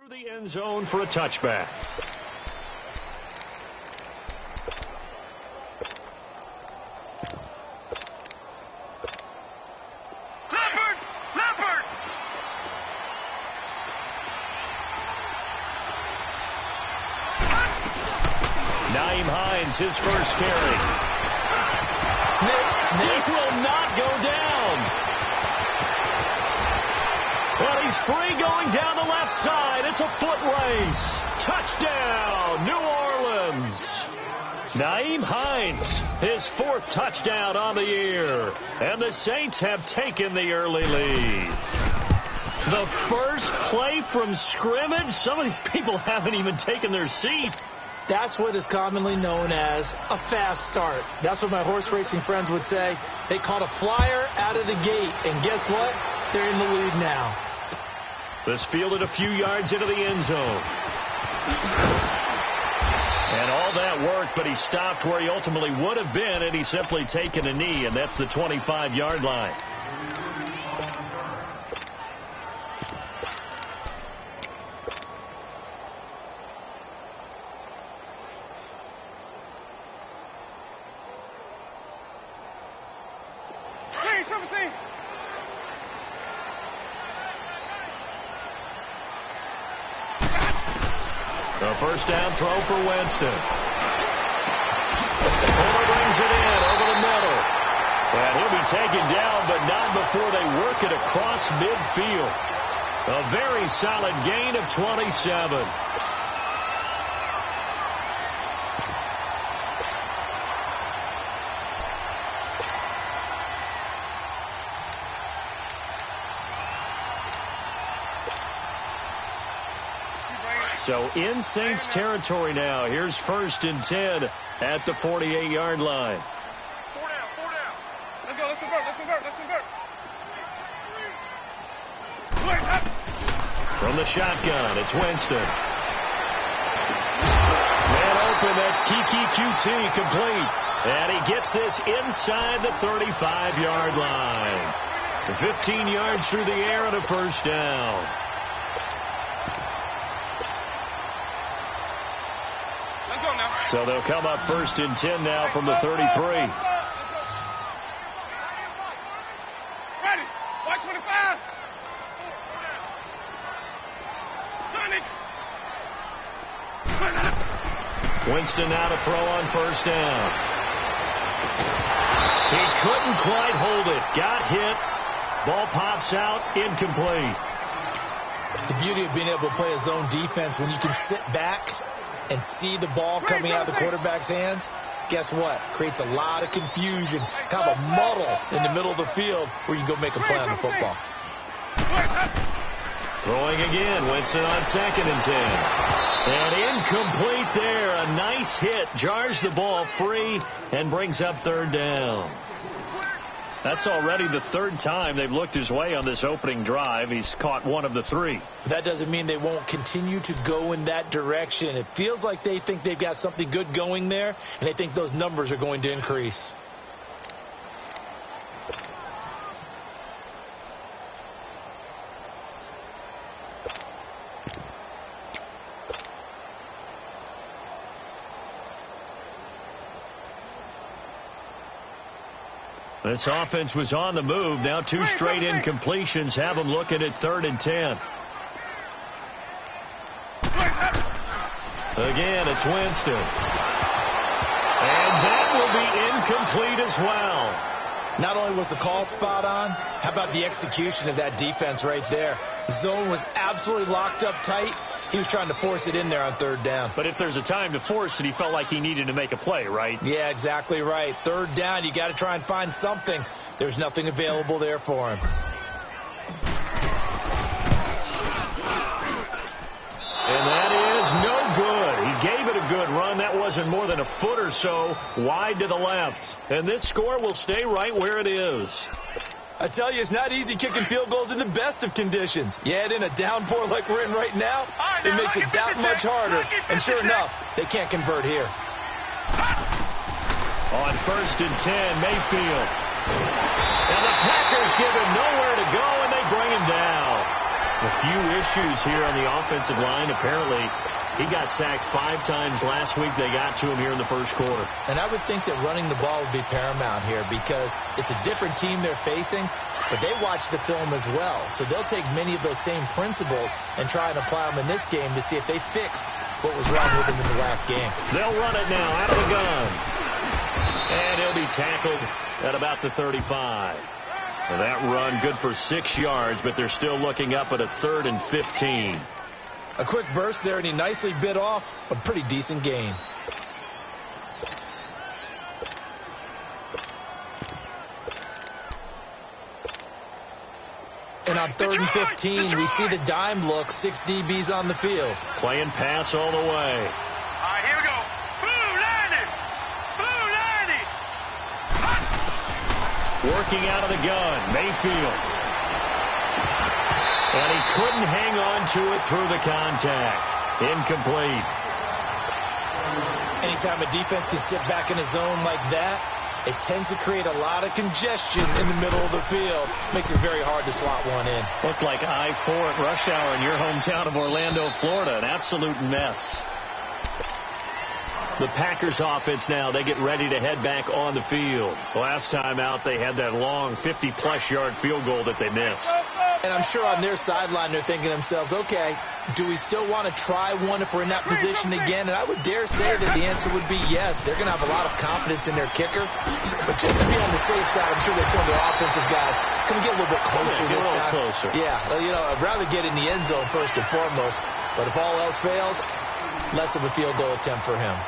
the end zone for a touchback. Nyheim Hines, his first carry. Missed. He will not go down. And he's free going down the left side. It's a foot race. Touchdown, New Orleans. Nyheim Hines, his fourth touchdown on the year. And the Saints have taken the early lead. The first play from scrimmage. Some of these people haven't even taken their seat. That's what is commonly known as a fast start. That's what my horse racing friends would say. They caught a flyer out of the gate, and guess what? They're in the lead now. This fielded a few yards into the end zone. And all that worked, but he stopped where he ultimately would have been, and he's simply taken a knee, and that's the 25-yard line. A first down throw for Winston. Fuller brings it in over the middle. And he'll be taken down, but not before they work it across midfield. A very solid gain of 27. So in Saints territory now. Here's 1st and 10 at the 48-yard line. 4 down. Let's go. Let's convert. From the shotgun, it's Winston. Man open, that's Kiki QT complete. And he gets this inside the 35-yard line. 15 yards through the air and a first down. So they'll come up 1st and 10 now from the 33. Ready. White 25. Winston now to throw on first down. He couldn't quite hold it. Got hit. Ball pops out. Incomplete. The beauty of being able to play a zone defense when you can sit back and see the ball coming out of the quarterback's hands, guess what? Creates a lot of confusion, kind of a muddle in the middle of the field where you can go make a play on the football. Throwing again, Winston on 2nd and 10. And incomplete there. A nice hit. Jars the ball free and brings up 3rd down. That's already the 3rd time they've looked his way on this opening drive. He's caught one of the 3. That doesn't mean they won't continue to go in that direction. It feels like they think they've got something good going there, and they think those numbers are going to increase. This offense was on the move. Now 2 straight incompletions have them looking at 3rd and 10. Again, it's Winston. And that will be incomplete as well. Not only was the call spot on, how about the execution of that defense right there? The zone was absolutely locked up tight. He was trying to force it in there on 3rd down. But if there's a time to force it, he felt like he needed to make a play, right? Yeah, exactly right. 3rd down, you got to try and find something. There's nothing available there for him. And that is no good. He gave it a good run. That wasn't more than a foot or so wide to the left. And this score will stay right where it is. I tell you, it's not easy kicking field goals in the best of conditions. You add in a downpour like we're in right now, it makes it that much harder. And sure enough, they can't convert here. On 1st and 10, Mayfield. And the Packers give him nowhere to go, and they bring him down. A few issues here on the offensive line. Apparently, he got sacked 5 times last week. They got to him here in the first quarter. And I would think that running the ball would be paramount here because it's a different team they're facing, but they watch the film as well. So they'll take many of those same principles and try and apply them in this game to see if they fixed what was wrong with them in the last game. They'll run it now out of the gun. And he'll be tackled at about the 35. Well, that run good for 6 yards, but they're still looking up at a 3rd and 15. A quick burst there, and he nicely bit off a pretty decent gain. And on 3rd and 15, we see the dime look, 6 DBs on the field. Playing pass all the way. All right, here we go. Working out of the gun, Mayfield. And he couldn't hang on to it through the contact. Incomplete. Anytime a defense can sit back in a zone like that, it tends to create a lot of congestion in the middle of the field. Makes it very hard to slot one in. Looked like I-4 at rush hour in your hometown of Orlando, Florida. An absolute mess. The Packers offense now, they get ready to head back on the field. Last time out, they had that long 50-plus yard field goal that they missed. And I'm sure on their sideline, they're thinking to themselves, okay, do we still want to try one if we're in that position again? And I would dare say that the answer would be yes. They're going to have a lot of confidence in their kicker. But just to be on the safe side, I'm sure they tell their offensive guys, can we get a little bit closer this time? Closer. Yeah, you know, I'd rather get in the end zone first and foremost. But if all else fails, less of a field goal attempt for him.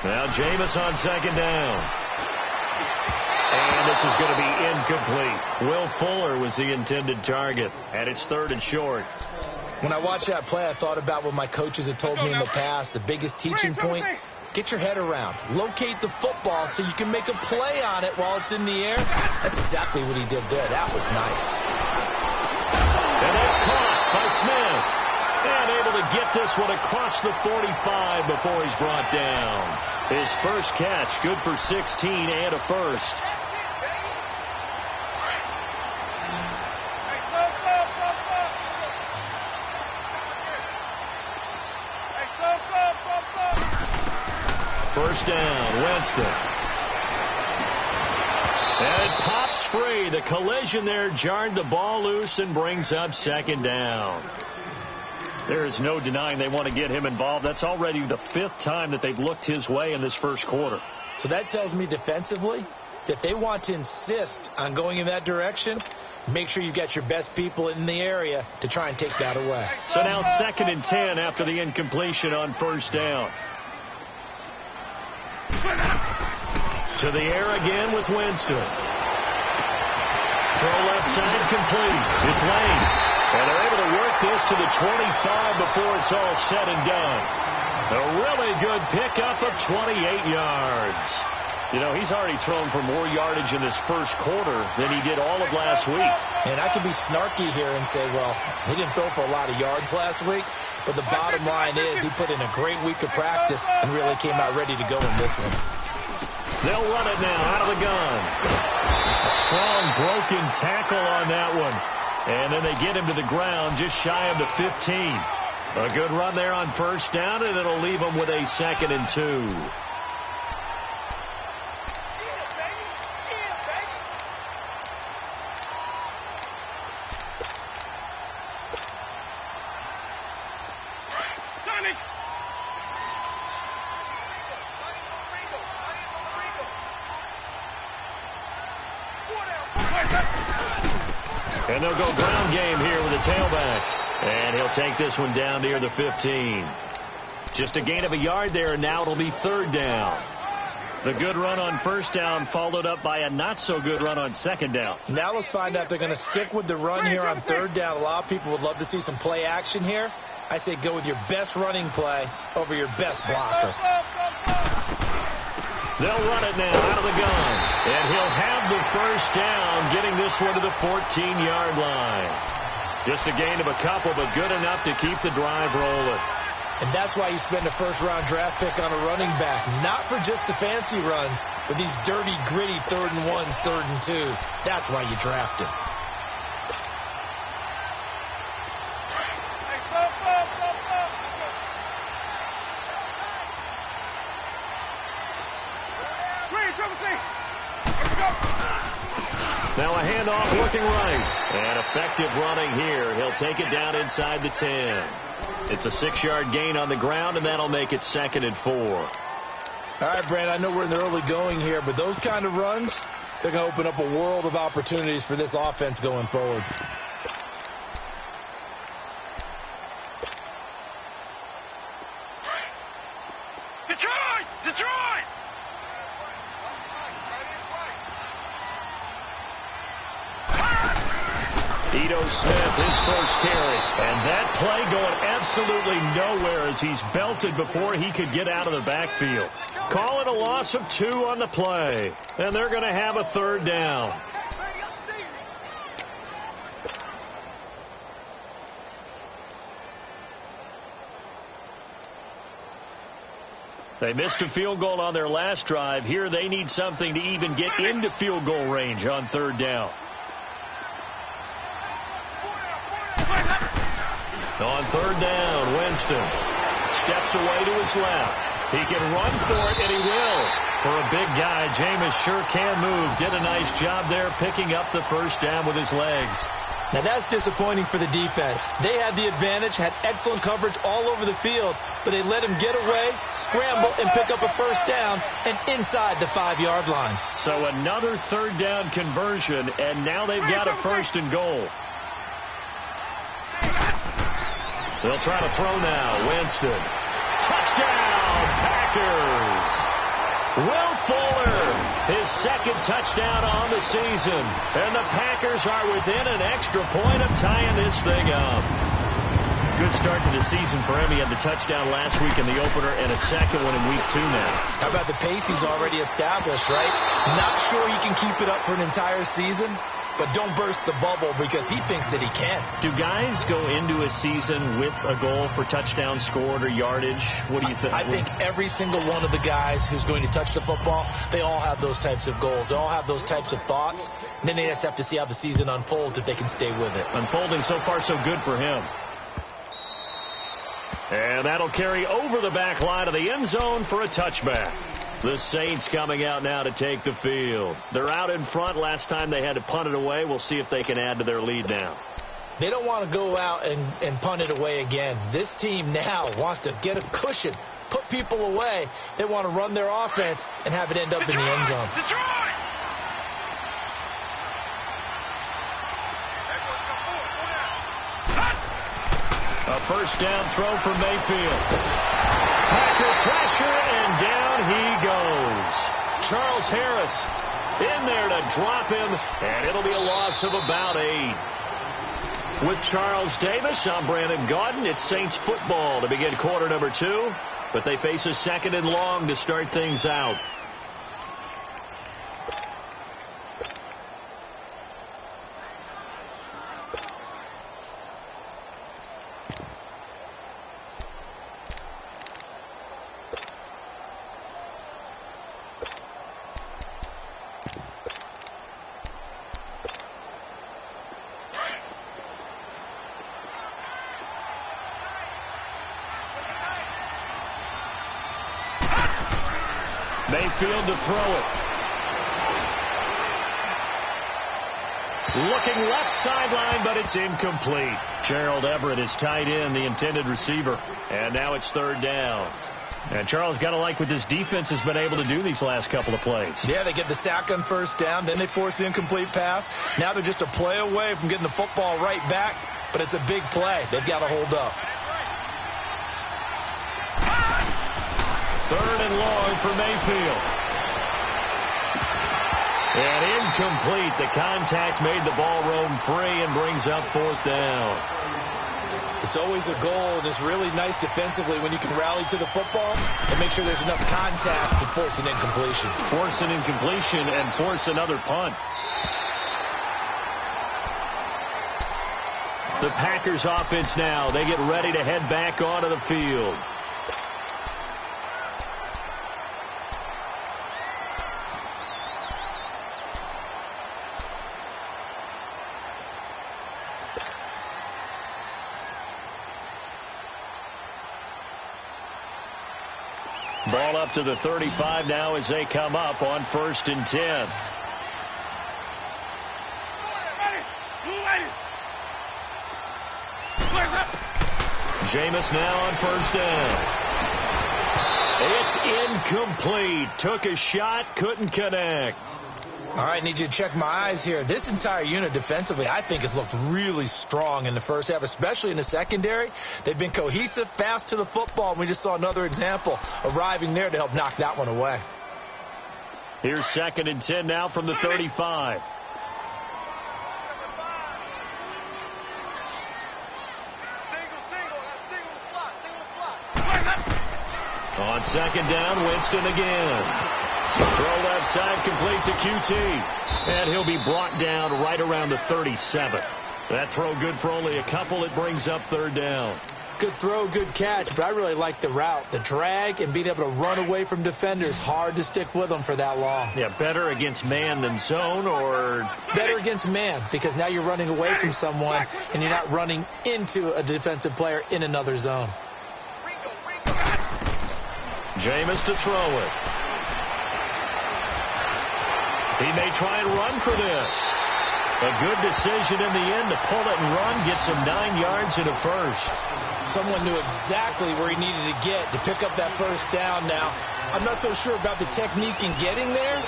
Now Jameis on 2nd down. And this is going to be incomplete. Will Fuller was the intended target, and it's 3rd and short. When I watched that play, I thought about what my coaches had told me in the past. The biggest teaching point, get your head around. Locate the football so you can make a play on it while it's in the air. That's exactly what he did there. That was nice. And that's caught by Smith. And able to get this one across the 45 before he's brought down. His first catch, good for 16 and a first. First down, Winston. And it pops free. The collision there jarred the ball loose and brings up 2nd down. There is no denying they want to get him involved. That's already the 5th time that they've looked his way in this first quarter. So that tells me defensively that they want to insist on going in that direction. Make sure you've got your best people in the area to try and take that away. So now 2nd and 10 after the incompletion on first down. To the air again with Winston. Throw left side complete. It's Lane. And they're able to work this to the 25 before it's all said and done. A really good pickup of 28 yards. You know, he's already thrown for more yardage in this first quarter than he did all of last week. And I could be snarky here and say, well, he didn't throw for a lot of yards last week. But the bottom line is he put in a great week of practice and really came out ready to go in this one. They'll run it now out of the gun. A strong broken tackle on that one. And then they get him to the ground just shy of the 15. A good run there on first down, and it'll leave them with a 2nd and 2. And they'll go ground game here with a tailback. And he'll take this one down near the 15. Just a gain of a yard there, and now it'll be 3rd down. The good run on first down followed up by a not-so-good run on 2nd down. Now let's find out if they're going to stick with the run here on 3rd down. A lot of people would love to see some play action here. I say go with your best running play over your best blocker. They'll run it now out of the gun. And he'll have the first down, getting this one to the 14-yard line. Just a gain of a couple, but good enough to keep the drive rolling. And that's why you spend a first-round draft pick on a running back. Not for just the fancy runs, but these dirty, gritty 3rd and 1s, 3rd and 2s. That's why you draft him. Now a handoff looking right. And effective running here. He'll take it down inside the 10. It's a 6-yard gain on the ground, and that'll make it 2nd and 4. All right, Brand, I know we're in the early going here, but those kind of runs, they're going to open up a world of opportunities for this offense going forward. Detroit! Detroit! Ito Smith, his first carry. And that play going absolutely nowhere as he's belted before he could get out of the backfield. Call it a loss of 2 on the play. And they're going to have a 3rd down. They missed a field goal on their last drive. Here they need something to even get into field goal range on 3rd down. On 3rd down, Winston steps away to his left. He can run for it, and he will. For a big guy, Jameis sure can move. Did a nice job there picking up the first down with his legs. Now that's disappointing for the defense. They had the advantage, had excellent coverage all over the field, but they let him get away, scramble, and pick up a first down and inside the 5-yard line. So another 3rd down conversion, and now they've got a 1st and goal. They'll try to throw now. Winston. Touchdown, Packers. Will Fuller, his 2nd touchdown on the season. And the Packers are within an extra point of tying this thing up. Good start to the season for him. He had the touchdown last week in the opener and a 2nd one in week 2 now. How about the pace he's already established, right? Not sure he can keep it up for an entire season, but don't burst the bubble because he thinks that he can. Do guys go into a season with a goal for touchdown scored or yardage? What do you think? I think every single one of the guys who's going to touch the football, they all have those types of goals. They all have those types of thoughts. And then they just have to see how the season unfolds if they can stay with it. Unfolding so far so good for him. And that'll carry over the back line of the end zone for a touchback. The Saints coming out now to take the field. They're out in front. Last time they had to punt it away. We'll see if they can add to their lead now. They don't want to go out and punt it away again. This team now wants to get a cushion, put people away. They want to run their offense and have it end up in the end zone. Detroit! A first down throw for Mayfield. Packer pressure, and down he goes. Charles Harris in there to drop him, and it'll be a loss of about 8. With Charles Davis, I'm Brandon Gaudin. It's Saints football to begin quarter number 2, but they face a 2nd and long to start things out. Mayfield to throw it. Looking left sideline, but it's incomplete. Gerald Everett is tied in, the intended receiver. And now it's 3rd down. And Charles, got to like what this defense has been able to do these last couple of plays. Yeah, they get the sack on first down, then they force the incomplete pass. Now they're just a play away from getting the football right back, but it's a big play. They've got to hold up. 3rd and long for Mayfield. And incomplete. The contact made the ball roam free and brings up 4th down. It's always a goal, and it's really nice defensively when you can rally to the football and make sure there's enough contact to force an incompletion. Force an incompletion and force another punt. The Packers offense now. They get ready to head back onto the field. Ball up to the 35 now as they come up on 1st and 10. Jameis now on 1st down. It's incomplete. Took a shot, couldn't connect. All right, need you to check my eyes here. This entire unit defensively, I think, has looked really strong in the first half, especially in the secondary. They've been cohesive, fast to the football, and we just saw another example arriving there to help knock that one away. Here's 2nd and 10 now from the 35. On 2nd down, Winston again. Throw left side, complete to QT. And he'll be brought down right around the 37. That throw good for only a couple. It brings up 3rd down. Good throw, good catch, but I really like the route. The drag and being able to run away from defenders. Hard to stick with them for that long. Yeah, better against man than zone, or? Better against man, because now you're running away from someone and you're not running into a defensive player in another zone. Jameis to throw it. He may try and run for this. A good decision in the end to pull it and run, gets him 9 yards and a first. Someone knew exactly where he needed to get to pick up that 1st down. Now, I'm not so sure about the technique in getting there,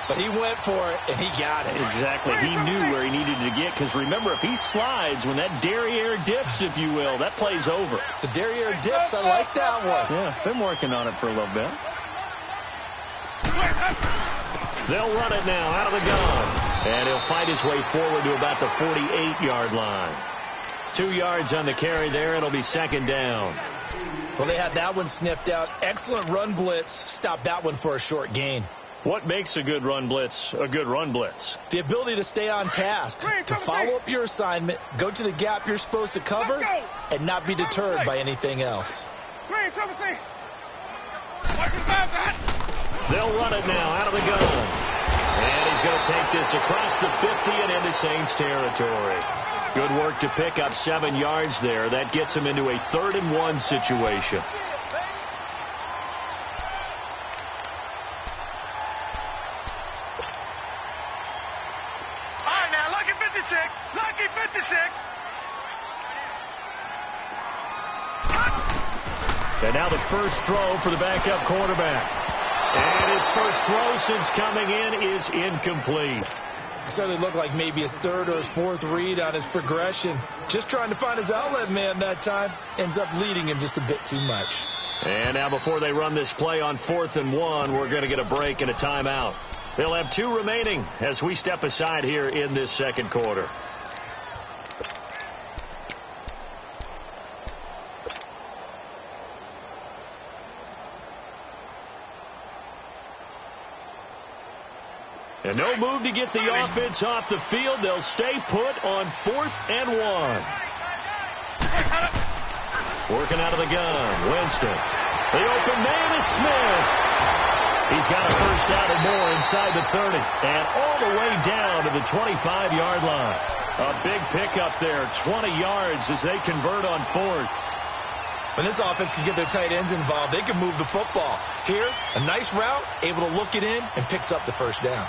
but he went for it and he got it. Exactly. He knew where he needed to get, because remember, if he slides, when that derriere dips, if you will, that play's over. The derriere dips, I like that one. Yeah, been working on it for a little bit. They'll run it now out of the gun. And he'll fight his way forward to about the 48-yard line. 2 yards on the carry there. It'll be 2nd down. Well, they had that one sniffed out. Excellent run blitz. Stopped that one for a short gain. What makes a good run blitz a good run blitz? The ability to stay on task, to follow up your assignment, go to the gap you're supposed to cover, and not be deterred by anything else. They'll run it now out of the gun. And he's going to take this across the 50 and into Saints territory. Good work to pick up 7 yards there. That gets him into a 3rd and 1 situation. All right, now, lucky 56. Lucky 56. And now the first throw for the backup quarterback. And his first throw since coming in is incomplete. Certainly looked like maybe his 3rd or his 4th read on his progression. Just trying to find his outlet man that time. Ends up leading him just a bit too much. And now before they run this play on 4th and 1, we're going to get a break and a timeout. They'll have 2 remaining as we step aside here in this 2nd quarter. And no move to get the offense off the field. They'll stay put on 4th and 1. Working out of the gun, Winston. The open man is Smith. He's got a first down and more inside the 30. And all the way down to the 25-yard line. A big pickup there, 20 yards as they convert on 4th. When this offense can get their tight ends involved, they can move the football. Here, a nice route, able to look it in, and picks up the first down.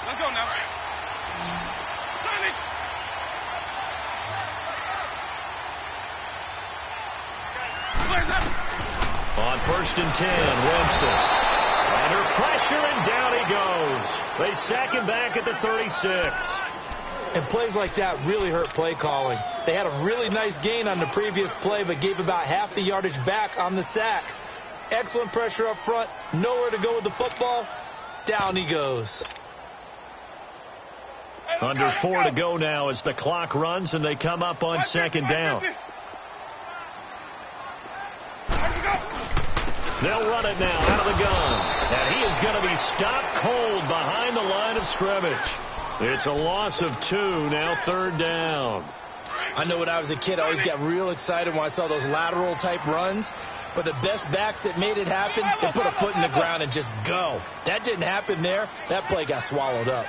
Let's go now. On 1st and 10, Winston. Under pressure, and down he goes. They sack him back at the 36. And plays like that really hurt play calling. They had a really nice gain on the previous play, but gave about half the yardage back on the sack. Excellent pressure up front. Nowhere to go with the football. Down he goes. Under 4 to go now as the clock runs and they come up on second down. They'll run it now out of the gun. And he is going to be stopped cold behind the line of scrimmage. It's a loss of 2, now third down. I know when I was a kid, I always got real excited when I saw those lateral type runs. But the best backs that made it happen, they put a foot in the ground and just go. That didn't happen there. That play got swallowed up.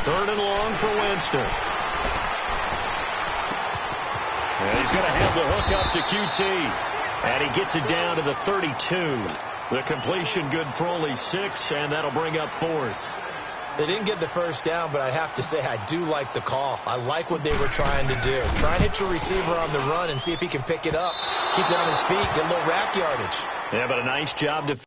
Third and long for Winston. And he's going to have the hook up to QT. And he gets it down to the 32. The completion good for only 6, and that'll bring up 4th. They didn't get the first down, but I have to say I do like the call. I like what they were trying to do. Try and hit your receiver on the run and see if he can pick it up. Keep it on his feet, get a little rack yardage. Yeah, but a nice job to